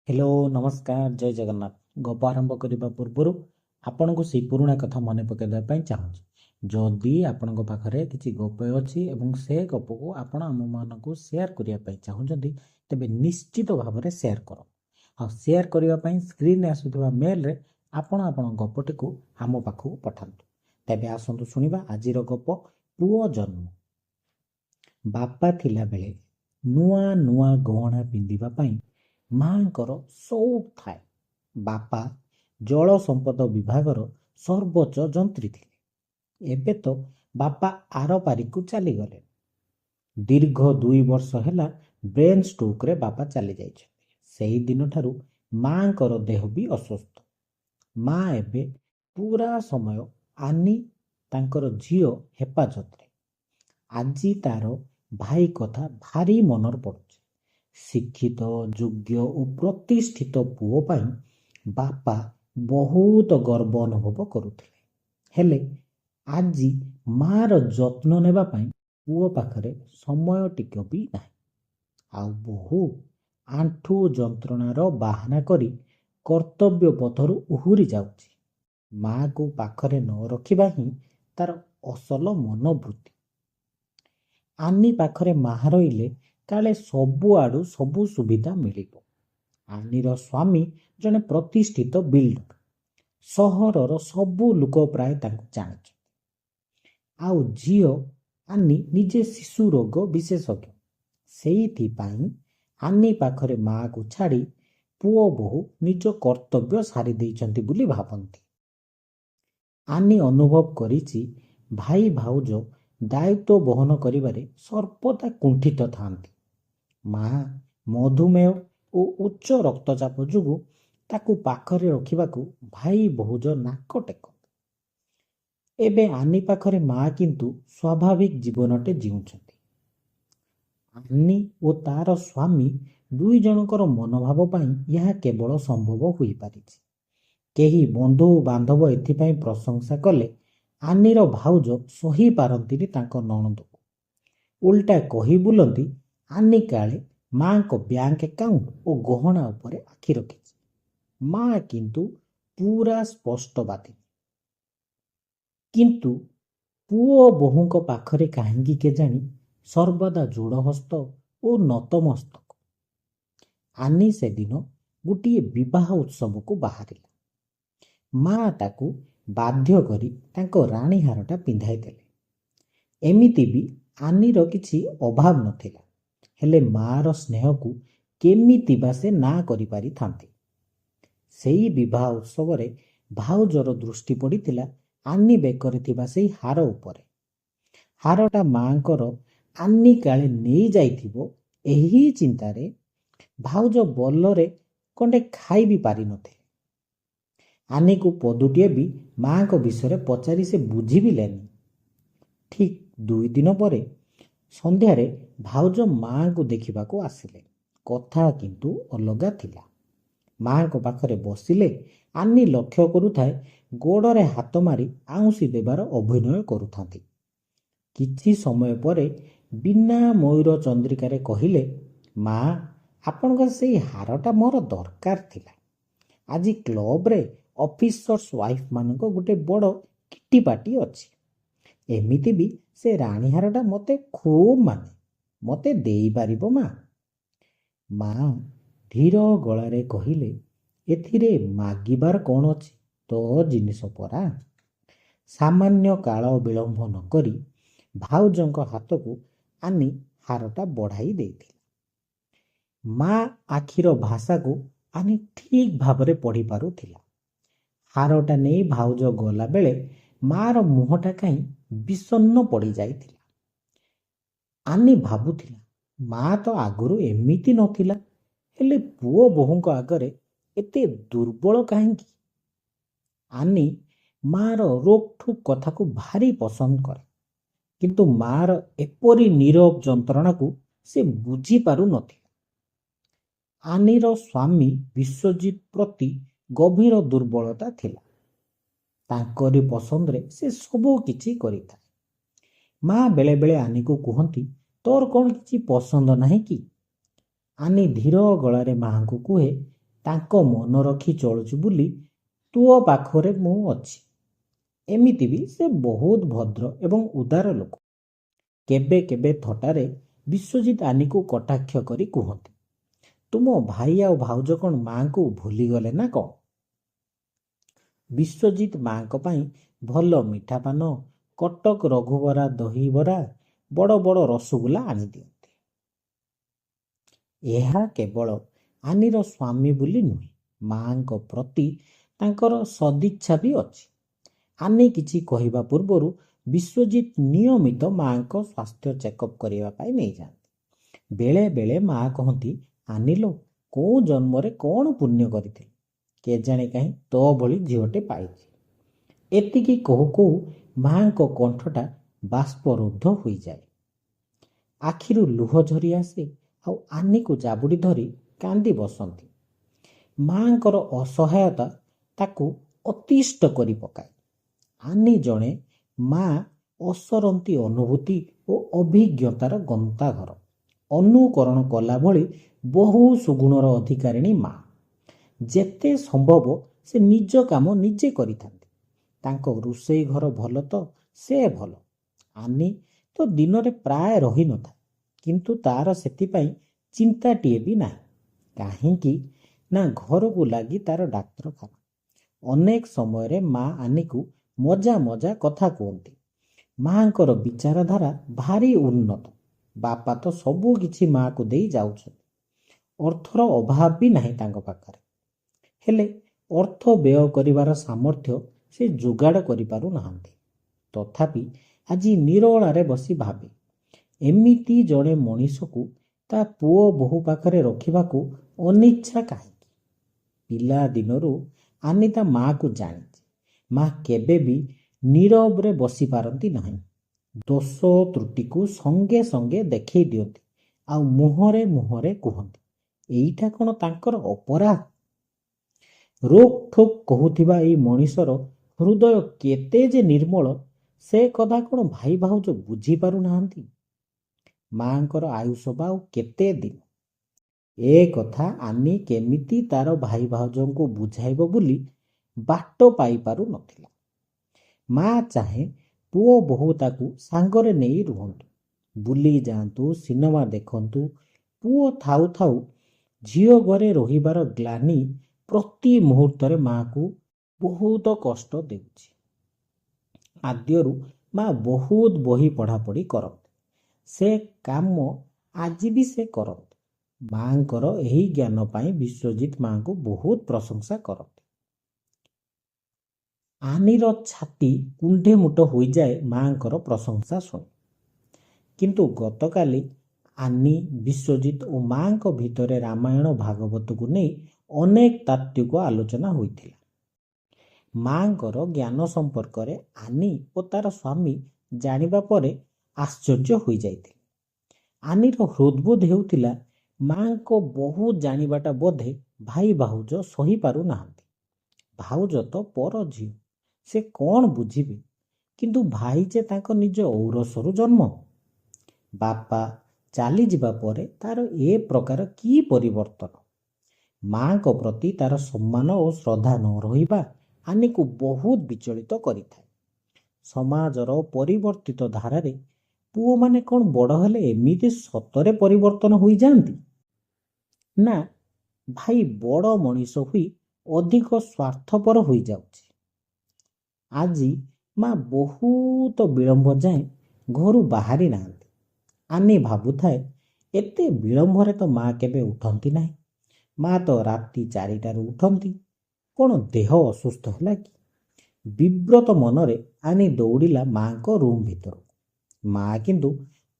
Hello ନମସ୍କାର ଜୟ ଜଗନ୍ନାଥ। ଗପ ଆରମ୍ଭ କରିବା ପୂର୍ବରୁ ଆପଣଙ୍କୁ ସେଇ ପୁରୁଣା କଥା ମନେ ପକାଇବା ପାଇଁ ଚାହୁଁଛି। ଯଦି ଆପଣଙ୍କ ପାଖରେ କିଛି ଗପ ଅଛି ଏବଂ ସେ ଗପକୁ ଆପଣ ଆମମାନଙ୍କୁ ସେୟାର କରିବା ପାଇଁ ଚାହୁଁଛନ୍ତି ତେବେ ନିଶ୍ଚିତ ଭାବରେ ସେୟାର କର। ଆଉ ସେୟାର କରିବା ପାଇଁ ସ୍କ୍ରିନରେ ଆସୁଥିବା ମେଲରେ ଆପଣ ଆପଣଙ୍କ ଗପଟିକୁ ଆମ ପାଖକୁ ପଠାନ୍ତୁ। ତେବେ ଆସନ୍ତୁ ଶୁଣିବା ଆଜିର ଗପ ପୁଅ ଜନ୍ମ। ବାପା ଥିଲାବେଳେ ନୂଆ ନୂଆ ଗହଣା ପିନ୍ଧିବା ପାଇଁ ମାଙ୍କର ସଉକ ଥାଏ। ବାପା ଜଳ ସମ୍ପଦ ବିଭାଗର ସର୍ବୋଚ୍ଚ ଯନ୍ତ୍ରୀ ଥିଲେ। ଏବେ ତ ବାପା ଆର ପାରିକୁ ଚାଲିଗଲେ। ଦୀର୍ଘ 2 ବର୍ଷ ହେଲା ବ୍ରେନ୍ ଷ୍ଟ୍ରୋକରେ ବାପା ଚାଲି ଯାଇଛନ୍ତି। ସେହି ଦିନଠାରୁ ମାଙ୍କର ଦେହ ବି ଅସୁସ୍ଥ। ମା ଏବେ ପୁରା ସମୟ ଆନି ତାଙ୍କର ଝିଅ ହେପାଜତରେ। ଆଜି ତାର ଭାଇ କଥା ଭାରି ମନରେ ପଡୁଛି। ଶିକ୍ଷିତ ଯୋଗ୍ୟ ଓ ପ୍ରତିଷ୍ଠିତ ପୁଅ ପାଇଁ ବାପା ବହୁତ ଗର୍ବ ଅନୁଭବ କରୁଥିଲେ। ହେଲେ ଆଜି ମାର ଯତ୍ନ ନେବା ପାଇଁ ପୁଅ ପାଖରେ ସମୟ ଟିକେ ବି ନାହିଁ। ଆଉ ବୋହୂ ଆଣ୍ଠୁ ଯନ୍ତ୍ରଣାର ବାହାନା କରି କର୍ତ୍ତବ୍ୟ ପଥରୁ ଉହୁରି ଯାଉଛି। ମାକୁ ପାଖରେ ନ ରଖିବା ହିଁ ତାର ଅସଲ ମନୋବୃତ୍ତି। ଆନି ପାଖରେ ମା ରହିଲେ କାଳେ ସବୁଆଡ଼ୁ ସବୁ ସୁବିଧା ମିଳିବ। ଆନିର ସ୍ୱାମୀ ଜଣେ ପ୍ରତିଷ୍ଠିତ ବିଲ୍ଡର। ସହରର ସବୁ ଲୋକ ପ୍ରାୟ ତାଙ୍କୁ ଜାଣିଛନ୍ତି। ଆଉ ଝିଅ ଆନି ନିଜେ ଶିଶୁ ରୋଗ ବିଶେଷଜ୍ଞ। ସେଇଥିପାଇଁ ଆନି ପାଖରେ ମାକୁ ଛାଡ଼ି ପୁଅ ବୋହୂ ନିଜ କର୍ତ୍ତବ୍ୟ ସାରି ଦେଇଛନ୍ତି ବୋଲି ଭାବନ୍ତି। ଆନି ଅନୁଭବ କରିଛି ଭାଇ ଭାଉଜ ଦାୟିତ୍ୱ ବହନ କରିବାରେ ସର୍ବଦା କୁଣ୍ଠିତ ଥାନ୍ତି। ମା ମଧୁମେହ ଓ ଉଚ୍ଚ ରକ୍ତଚାପ ଯୋଗୁଁ ତାକୁ ପାଖରେ ରଖିବାକୁ ଭାଇ ଭାଉଜ ନାକ ଟେକନ୍ତି। ଏବେ ଆନି ପାଖରେ ମା କିନ୍ତୁ ସ୍ୱାଭାବିକ ଜୀବନଟେ ଜିଉଛନ୍ତି। ଆନି ଓ ତାର ସ୍ୱାମୀ ଦୁଇ ଜଣଙ୍କର ମନୋଭାବ ପାଇଁ ଏହା କେବଳ ସମ୍ଭବ ହୋଇପାରିଛି। କେହି ବନ୍ଧୁ ବାନ୍ଧବ ଏଥିପାଇଁ ପ୍ରଶଂସା କଲେ ଆନିର ଭାଉଜ ସହି ପାରନ୍ତିନି ତାଙ୍କ ନଣନ୍ଦକୁ। ଓଲଟା କହି ବୁଲନ୍ତି ଆନି କାଳେ ମାଙ୍କ ବ୍ୟାଙ୍କ ଆକାଉଣ୍ଟ ଓ ଗହଣା ଉପରେ ଆଖି ରଖିଛି। ମା କିନ୍ତୁ ପୁରା ସ୍ପଷ୍ଟବାଦୀ। କିନ୍ତୁ ପୁଅ ବୋହୂଙ୍କ ପାଖରେ କାହିଁକି କେଜାଣି ସର୍ବଦା ଯୋଡ଼ହସ୍ତ ଓ ନତମସ୍ତକ। ଆନି ସେଦିନ ଗୋଟିଏ ବିବାହ ଉତ୍ସବକୁ ବାହାରିଲା। ମା ତାକୁ ବାଧ୍ୟ କରି ତାଙ୍କ ରାଣୀହାରଟା ପିନ୍ଧାଇ ଦେଲେ। ଏମିତି ବି ଆନିର କିଛି ଅଭାବ ନଥିଲା। ହେଲେ ମାର ସ୍ନେହକୁ କେମିତି ବା ସେ ନା କରିପାରିଥାନ୍ତି। ସେଇ ବିବାହ ଉତ୍ସବରେ ଭାଉଜର ଦୃଷ୍ଟି ପଡ଼ିଥିଲା ଆନି ବେକରେ ଥିବା ସେଇ ହାର ଉପରେ। ହାରଟା ମାଙ୍କର ଆନି କାଳେ ନେଇଯାଇଥିବ ଏହି ଚିନ୍ତାରେ ଭାଉଜ ବଲରେ ଖଣ୍ଡେ ଖାଇ ବି ପାରିନଥିଲେ। ଆନିକୁ ପଦୁଟିଏ ବି ମାଙ୍କ ବିଷୟରେ ପଚାରି ସେ ବୁଝିବିଲେନି। ଠିକ୍ 2 ଦିନ ପରେ ସନ୍ଧ୍ୟାରେ ଭାଉଜ ମାଙ୍କୁ ଦେଖିବାକୁ ଆସିଲେ। କଥା କିନ୍ତୁ ଅଲଗା ଥିଲା। ମାଙ୍କ ପାଖରେ ବସିଲେ ଆନି ଲକ୍ଷ୍ୟ କରୁଥାଏ ଗୋଡ଼ରେ ହାତ ମାରି ଆଉଁସି ଦେବାର ଅଭିନୟ କରୁଥାନ୍ତି। କିଛି ସମୟ ପରେ ବିନା ମୟୂର ଚନ୍ଦ୍ରିକାରେ କହିଲେ, ମା ଆପଣଙ୍କ ସେଇ ହାରଟା ମୋର ଦରକାର ଥିଲା। ଆଜି କ୍ଲବରେ ଅଫିସର୍ସ ୱାଇଫ୍ ମାନଙ୍କ ଗୋଟେ ବଡ଼ କିଟି ପାର୍ଟି ଅଛି। ଏମିତି ବି ସେ ରାଣୀହାରଟା ମୋତେ ଖୁବ୍ ମାନେ। ମୋତେ ଦେଇପାରିବ ମା? ମା ଧୀର ଗଳାରେ କହିଲେ, ଏଥିରେ ମାଗିବାର କ'ଣ ଅଛି? ତୋ ଜିନିଷ ପରା। ସାମାନ୍ୟ କାଳ ବିଳମ୍ବ ନ କରି ଭାଉଜଙ୍କ ହାତକୁ ଆନି ହାରଟା ବଢ଼ାଇ ଦେଇଥିଲା। ମା ଆଖିର ଭାଷାକୁ ଆନି ଠିକ୍ ଭାବରେ ପଢ଼ି ପାରୁଥିଲା। ହାରଟା ନେଇ ଭାଉଜ ଗଲାବେଳେ ମାର ମୁହଁଟା କାହିଁ ବିଷଣ୍ଣ ପଡ଼ିଯାଇଥିଲା। ଆନି ଭାବୁଥିଲା ମା ତ ଆଗରୁ ଏମିତି ନଥିଲା, ହେଲେ ପୁଅ ବୋହୂଙ୍କ ଆଗରେ ଏତେ ଦୁର୍ବଳ କାହିଁକି? ଆନି ମାର ରୋକଠୋକ୍ କଥାକୁ ଭାରି ପସନ୍ଦ କରେ। କିନ୍ତୁ ମାର ଏପରି ନୀରବ ଯନ୍ତ୍ରଣାକୁ ସେ ବୁଝିପାରୁନଥିଲା। ଆନିର ସ୍ୱାମୀ ବିଶ୍ୱଜିତ ପ୍ରତି ଗଭୀର ଦୁର୍ବଳତା ଥିଲା। ତାଙ୍କରି ପସନ୍ଦରେ ସେ ସବୁ କିଛି କରିଥାଏ। ମା ବେଳେବେଳେ ଆନିକୁ କୁହନ୍ତି, ତୋର କ'ଣ କିଛି ପସନ୍ଦ ନାହିଁ କି? ଆନି ଧୀର ଗଳାରେ ମାଙ୍କୁ କୁହେ, ତାଙ୍କ ମନ ରଖି ଚଳୁଛୁ ବୋଲି ତୋ ପାଖରେ ମୁଁ ଅଛି। ଏମିତି ବି ସେ ବହୁତ ଭଦ୍ର ଏବଂ ଉଦାର ଲୋକ। କେବେ କେବେ ଥଟ୍ଟାରେ ବିଶ୍ୱଜିତ ଆନିକୁ କଟାକ୍ଷ କରି କୁହନ୍ତି, ତୁମ ଭାଇ ଆଉ ଭାଉଜ କ'ଣ ମାଆଙ୍କୁ ଭୁଲିଗଲେ ନା କ'ଣ? ବିଶ୍ୱଜିତ ମାଆଙ୍କ ପାଇଁ ଭଲ ମିଠା ପାନ, କଟକ ରଘୁବରା ଦହିବରା, ବଡ଼ ବଡ଼ ରସଗୋଲା ଆଣିଦିଅନ୍ତି। ଏହା କେବଳ ଆନିର ସ୍ୱାମୀ ବୋଲି ନୁହେଁ, ମାଆଙ୍କ ପ୍ରତି ତାଙ୍କର ସଦିଚ୍ଛା ବି ଅଛି। ଆନି କିଛି କହିବା ପୂର୍ବରୁ ବିଶ୍ୱଜିତ ନିୟମିତ ମାଆଙ୍କ ସ୍ୱାସ୍ଥ୍ୟ ଚେକଅପ୍ କରିବା ପାଇଁ ନେଇଯାଆନ୍ତି। ବେଳେ ବେଳେ ମାଆ କହନ୍ତି, ଆନିଲୋ, କେଉଁ ଜନ୍ମରେ କ'ଣ ପୁଣ୍ୟ କରିଥିଲି, କେଜାଣି କାହିଁ ତୋ ଭଳି ଝିଅଟେ ପାଇଛି। ଏତିକି କହୁ କହୁ ମାଆଙ୍କ କଣ୍ଠଟା ବାଷ୍ପରୁଦ୍ଧ ହୋଇଯାଏ। ଆଖିରୁ ଲୁହ ଝରି ଆସେ ଆଉ ଆନିକୁ ଜାବୁଡ଼ି ଧରି କାନ୍ଦି ବସନ୍ତି। ମାଆଙ୍କର ଅସହାୟତା ତାକୁ ଅତିଷ୍ଠ କରି ପକାଏ। ଆନି ଜଣେ ମା ଅସରନ୍ତି ଅନୁଭୂତି ଓ ଅଭିଜ୍ଞତାର ଗନ୍ତାଘର। ଅନୁକରଣ କଲା ଭଳି ବହୁ ସୁଗୁଣର ଅଧିକାରିଣୀ ମା। ଯେତେ ସମ୍ଭବ ସେ ନିଜ କାମ ନିଜେ କରିଥାନ୍ତି। ତାଙ୍କ ରୋଷେଇ ଘର ଭଲ ତ ସେ ଭଲ। ଆନି ତ ଦିନରେ ପ୍ରାୟ ରହିନଥାଏ, କିନ୍ତୁ ତାର ସେଥିପାଇଁ ଚିନ୍ତାଟିଏ ବି ନାହିଁ। କାହିଁକି ନା ଘରକୁ ଲାଗି ତାର ଡାକ୍ତରଖାନା। ଅନେକ ସମୟରେ ମା ଆନିକୁ ମଜା ମଜା କଥା କୁହନ୍ତି। ମାଆଙ୍କର ବିଚାରଧାରା ଭାରି ଉନ୍ନତ। ବାପା ତ ସବୁ କିଛି ମାଆକୁ ଦେଇ ଯାଉଛନ୍ତି। ଅର୍ଥର ଅଭାବ ବି ନାହିଁ ତାଙ୍କ ପାଖରେ। ହେଲେ ଅର୍ଥ ବ୍ୟୟ କରିବାର ସାମର୍ଥ୍ୟ ସେ ଯୋଗାଡ଼ କରିପାରୁନାହାନ୍ତି। ତଥାପି ଆଜି ନିରୋଳାରେ ବସି ଭାବେ, ଏମିତି ଜଣେ ମଣିଷକୁ ତା ପୁଅ ବୋହୂ ପାଖରେ ରଖିବାକୁ ଅନିଚ୍ଛା କାହିଁକି? ପିଲା ଦିନରୁ ଆନି ତା ମାଆକୁ ଜାଣିଛି। ମା କେବେ ବି ନୀରବରେ ବସିପାରନ୍ତି ନାହିଁ। ଦୋଷ ତ୍ରୁଟିକୁ ସଙ୍ଗେ ସଙ୍ଗେ ଦେଖେଇ ଦିଅନ୍ତି ଆଉ ମୁହଁରେ ମୁହଁରେ କୁହନ୍ତି, ଏଇଟା କ'ଣ ତାଙ୍କର ଅପରାଧ? ରୋକ୍ ଠୋକ୍ କହୁଥିବା ଏଇ ମଣିଷର ହୃଦୟ କେତେ ଯେ ନିର୍ମଳ, ସେ କଥା କ'ଣ ଭାଇ ଭାଉଜ ବୁଝିପାରୁନାହାନ୍ତି? ମାଆଙ୍କର ଆୟୁଷ ବା ଆଉ କେତେ ଦିନ? ଏ କଥା ଆନି କେମିତି ତାର ଭାଇ ଭାଉଜଙ୍କୁ ବୁଝାଇବ ବୋଲି ବାଟ ପାଇପାରୁନଥିଲା। ମା ଚାହେଁ ପୁଅ ବୋହୂ ତାକୁ ସାଙ୍ଗରେ ନେଇ ରୁହନ୍ତୁ, ବୁଲି ଯାଆନ୍ତୁ, ସିନେମା ଦେଖନ୍ତୁ। ପୁଅ ଥାଉ ଥାଉ ଝିଅ ଘରେ ରହିବାର ଗ୍ଲାନି ପ୍ରତି ମୁହୂର୍ତ୍ତରେ ମାଆକୁ ବହୁତ କଷ୍ଟ ଦେଉଛି। ଆଦ୍ୟରୁ ମା ବହୁତ ବହି ପଢ଼ାପଢ଼ି କରନ୍ତି। ସେ କାମ ଆଜି ବି ସେ କରନ୍ତି। ମାଆଙ୍କର ଏହି ଜ୍ଞାନ ପାଇଁ ବିଶ୍ୱଜିତ ମାଆଙ୍କୁ ବହୁତ ପ୍ରଶଂସା କରନ୍ତି। ଆନିର ଛାତି କୁଣ୍ଢେ ମୁଟ ହୋଇଯାଏ ମାଆଙ୍କର ପ୍ରଶଂସା ଶୁଣି। କିନ୍ତୁ ଗତକାଲି ଆନି, ବିଶ୍ୱଜିତ ଓ ମାଆଙ୍କ ଭିତରେ ରାମାୟଣ ଭାଗବତକୁ ନେଇ ଅନେକ ତାତ୍ତ୍ୱିକ ଆଲୋଚନା ହୋଇଥିଲା। ମାଆଙ୍କର ଜ୍ଞାନ ସମ୍ପର୍କରେ ଆନି ଓ ତାର ସ୍ୱାମୀ ଜାଣିବା ପରେ ଆଶ୍ଚର୍ଯ୍ୟ ହୋଇଯାଇଥିଲେ। ଆନିର ହୃଦବୋଧ ହେଉଥିଲା, ମାଆଙ୍କ ବହୁତ ଜାଣିବାଟା ବୋଧେ ଭାଇ ଭାଉଜ ସହିପାରୁନାହାନ୍ତି। ଭାଉଜ ତ ପର ଝିଅ, ସେ କ'ଣ ବୁଝିବେ? କିନ୍ତୁ ଭାଇ ଯେ ତାଙ୍କ ନିଜ ଔରସରୁ ଜନ୍ମ। ବାପା ଚାଲିଯିବା ପରେ ତାର ଏ ପ୍ରକାର କି ପରିବର୍ତ୍ତନ? ମାଆଙ୍କ ପ୍ରତି ତାର ସମ୍ମାନ ଓ ଶ୍ରଦ୍ଧା ନ ରହିବା ଆନିକୁ ବହୁତ ବିଚଳିତ କରିଥାଏ। ସମାଜର ପରିବର୍ତ୍ତିତ ଧାରାରେ ପୁଅମାନେ କ'ଣ ବଡ଼ ହେଲେ ଏମିତି ସତରେ ପରିବର୍ତ୍ତନ ହୋଇଯାଆନ୍ତି? ନା, ଭାଇ ବଡ଼ ମଣିଷ ହୋଇ ଅଧିକ ସ୍ୱାର୍ଥପର ହୋଇଯାଉଛି। ଆଜି ମା ବହୁତ ବିଳମ୍ବ ଯାଏଁ ଘରୁ ବାହାରି ନାହାନ୍ତି। ଆନି ଭାବୁଥାଏ, ଏତେ ବିଳମ୍ବରେ ତ ମା କେବେ ଉଠନ୍ତି ନାହିଁ। ମା ତ ରାତି 4ଟାରୁ ଉଠନ୍ତି। କ'ଣ ଦେହ ଅସୁସ୍ଥ ହେଲା କି? ବିବ୍ରତ ମନରେ ଆନି ଦୌଡ଼ିଲା ମାଆଙ୍କ ରୁମ୍ ଭିତରକୁ। ମା କିନ୍ତୁ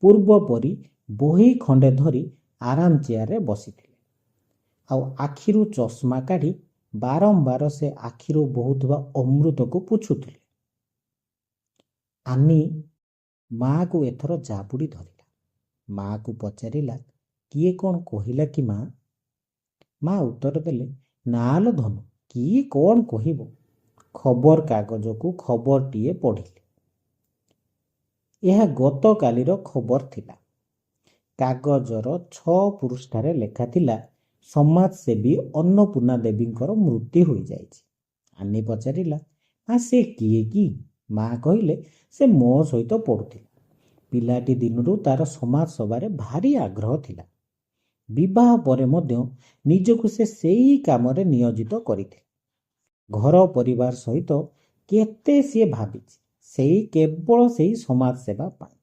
ପୂର୍ବ ପରି ବହି ଖଣ୍ଡେ ଧରି ଆରାମ ଚେୟାରରେ ବସିଥିଲେ ଆଉ ଆଖିରୁ ଚଷମା କାଢ଼ି ବାରମ୍ବାର ସେ ଆଖିରୁ ବହୁଥିବା ଅମୃତକୁ ପୋଛୁଥିଲେ। ଆନି ମାଆକୁ ଏଥର ଜାବୁଡ଼ି ଧରିଲା। ମାଆକୁ ପଚାରିଲା, କିଏ କ'ଣ କହିଲା କି ମା? ମା ଉତ୍ତର ଦେଲେ, ନାଲୋ ଧନ, କିଏ କ'ଣ କହିବ? ଖବର କାଗଜକୁ ଖବରଟିଏ ପଢ଼ିଲି। ଏହା ଗତକାଲିର ଖବର ଥିଲା। କାଗଜର 6 ପୃଷ୍ଠାରେ ଲେଖାଥିଲା, ସମାଜସେବୀ ଅନ୍ନପୂର୍ଣ୍ଣା ଦେବୀଙ୍କର ମୃତ୍ୟୁ ହୋଇଯାଇଛି। ଆନି ପଚାରିଲା, ମା ସେ କିଏ କି? ମା କହିଲେ, ସେ ମୋ ସହିତ ପଢ଼ୁଥିଲା। ପିଲାଟି ଦିନରୁ ତାର ସମାଜ ସେବାରେ ଭାରି ଆଗ୍ରହ ଥିଲା। ବିବାହ ପରେ ମଧ୍ୟ ନିଜକୁ ସେ ସେଇ କାମରେ ନିୟୋଜିତ କରିଥିଲା। ଘର ପରିବାର ସହିତ କେତେ ସିଏ ଭାବିଛି, କେବଳ ସେଇ ସମାଜ ସେବା ପାଇଁ।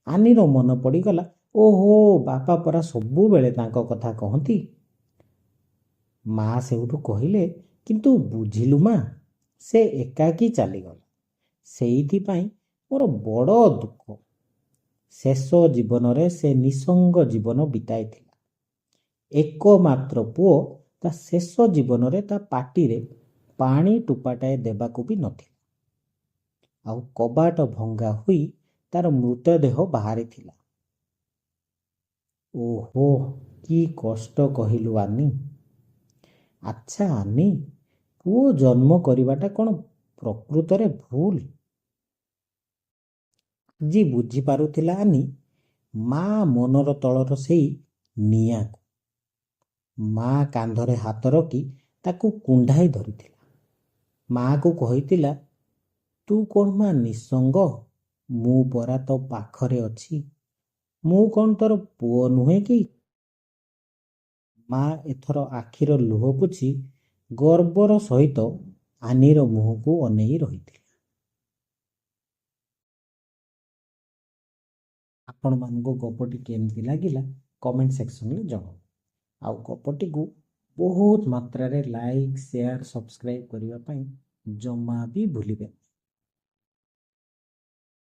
ଆନିର ମନେ ପଡ଼ିଗଲା, ଓହୋ, ବାପା ପରା ସବୁବେଳେ ତାଙ୍କ କଥା କହନ୍ତି। ମା ସେଉଠୁ କହିଲେ, କିନ୍ତୁ ବୁଝିଲୁ ମା, ସେ ଏକାକୀ ଚାଲିଗଲା। ସେଇଥିପାଇଁ ମୋର ବଡ଼ ଦୁଃଖ। ଶେଷ ଜୀବନରେ ସେ ନିଃସଙ୍ଗ ଜୀବନ ବିତାଇଥିଲା। ଏକମାତ୍ର ପୁଅ ତା ଶେଷ ଜୀବନରେ ତା ପାଟିରେ ପାଣି ଟୋପାଟାଏ ଦେବାକୁ ବି ନଥିଲା। ଆଉ କବାଟ ଭଙ୍ଗା ହୋଇ ତାର ମୃତଦେହ ବାହାରିଥିଲା। ଓହୋ, କି କଷ୍ଟ କହିଲୁ ଆନି। ଆଚ୍ଛା ଆନି, ପୁଅ ଜନ୍ମ କରିବାଟା କ'ଣ ପ୍ରକୃତରେ ଭୁଲ? ଆଜି ବୁଝିପାରୁଥିଲା ଆନି ମା ମନର ତଳର ସେଇ ନିଆଁକୁ। ମା କାନ୍ଧରେ ହାତ ରଖି ତାକୁ କୁଣ୍ଢାଇ ଧରିଥିଲା। ମାକୁ କହିଥିଲା, ତୁ କ'ଣ ମା ନିଃସଙ୍ଗ? ମୁଁ ପରା ତୋ ପାଖରେ ଅଛି। ମୁଁ କ'ଣ ତୋର ପୁଅ ନୁହେଁ କି? ମା ଏଥର ଆଖିର ଲୁହ ପୋଛି ଗର୍ବର ସହିତ ଆନିର ମୁହଁକୁ ଅନେଇ ରହିଥିଲା। ଆପଣମାନଙ୍କୁ ଗପଟି କେମିତି ଲାଗିଲା କମେଣ୍ଟ ସେକ୍ସନରେ ଜଣାଅ। ଆଉ ଗପଟିକୁ ବହୁତ ମାତ୍ରାରେ ଲାଇକ୍, ସେୟାର, ସବସ୍କ୍ରାଇବ୍ କରିବା ପାଇଁ ଜମା ବି ଭୁଲିବେନି।